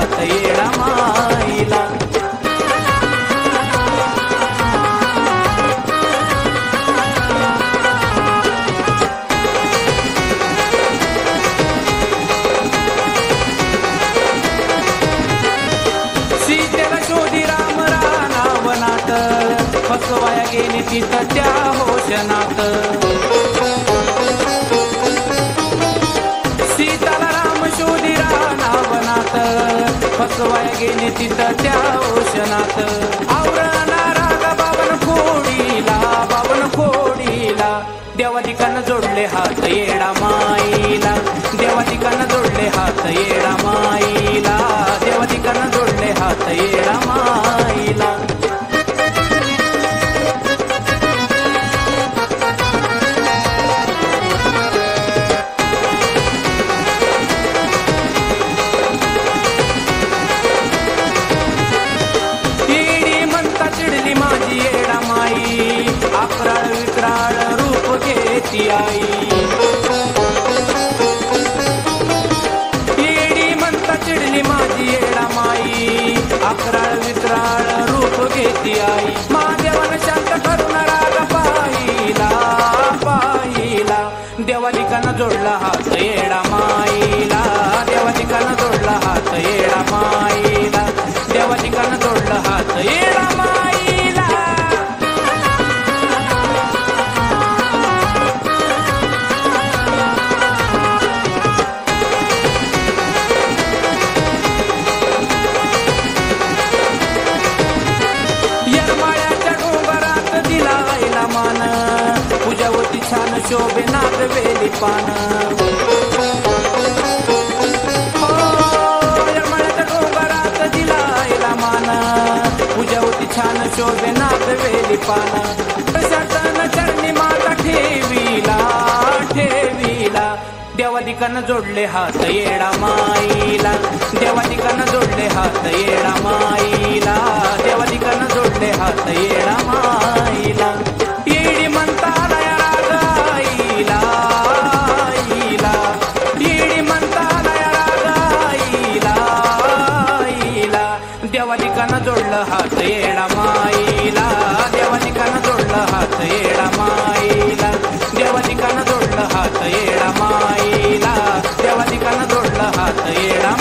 हात येडा माईला. सीतेला शोधी राम रावणात, फसवाया गेली तिथं त्या होशनात. सीताला राम शोधी रावणात, फसवाया गेली तिथं त्या होशनात. आवरणा रागा बावन खोडीला, बावन खोडीला. देवा ठिकाण जोडले हात येडा माईला, देवा ठिकाण जोडले हात येडा माईला, देवा ठिकाण जोडले हात येडा माईला. येडी म्हणता चिडली माझी येडा माई, अकराळ विक्राळ रूप घेती आई. येडी म्हणता चिडली माझी येडा माई, अकराळ विक्राळ रूप घेती आई. महादेवानं शांत करून राग पाहिला, पाहिला. देवा ठिकाण जोडला हात येडा माईला, देवा ठिकाण जोडला हात येडा माईला, देवा ठिकाण जोडला हात येडा माईला. येरमाळ्याच्या डोंगरात दिला आईला मान, पूजावती छान शोभे नाग वेली पान. येरमाळ्याच्या डोंगरात दिला आईला मान, पूजावती छान शोभे नाग वेली पान. शासन चरणी माता ठेवीला, ठेवीला. देवा ठिकाण जोडले हात येडा माईला, देवा ठिकाण जोडले हात येडा माईला, देवा ठिकाण जोडले हात येडा माईला. येडी म्हणता लया राग आईला, आईला. येडी म्हणता लया राग आईला, आईला. देवा ठिकाण जोडलं हात येडा माईला, देवा ठिकाण जोडलं हात येडा माईला, देवा ठिकाण जोडलं हात येडा माईला, देवा ठिकाण जोडलं हात येडा